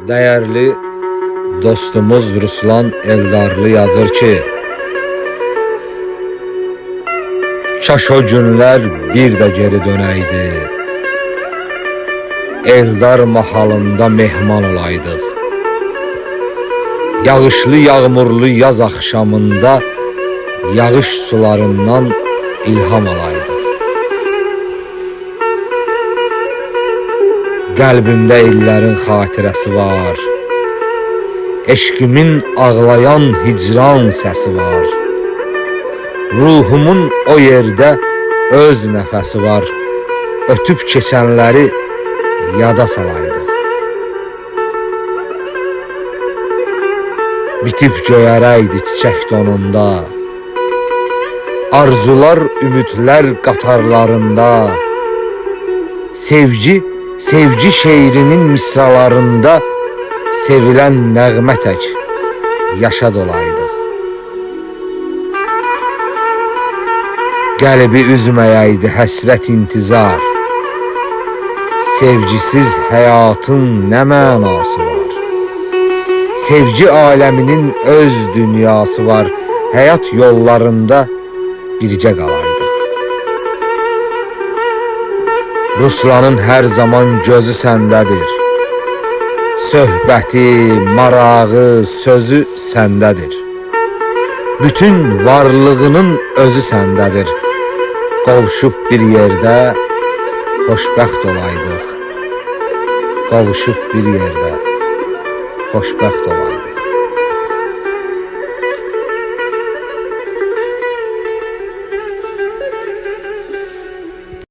Değerli dostumuz Ruslan Eldarlı yazır ki, kaş o günler bir də geri dönəydi, Eldar mahalında mehman olaydıq. Yağışlı yağmurlu yaz axşamında yağış sularından ilham alaydıq. Qəlbimdə illərin xatirəsi var, eşqimin ağlayan hicran səsi var. Ruhumun o yerdə öz nəfəsi var, ötüb keçənləri yada salaydıq. Bitib göyərəydi çiçək donunda, arzular, ümidlər qatarlarında, sevgi şeirinin misralarında sevilən nəğmə tək yaşa dolaydıq. Qəlbi üzməyəydi həsrət intizar, sevgisiz həyatın nə mənası var? Sevgi aləminin öz dünyası var, həyat yollarında bircə qalaydıq. Ruslanın hər zaman gözü səndədir, söhbəti, marağı, sözü səndədir. Bütün varlığının özü səndədir. Qovuşub bir yerdə xoşbəxt olaydıq. Qovuşub bir yerdə xoşbəxt olaydıq.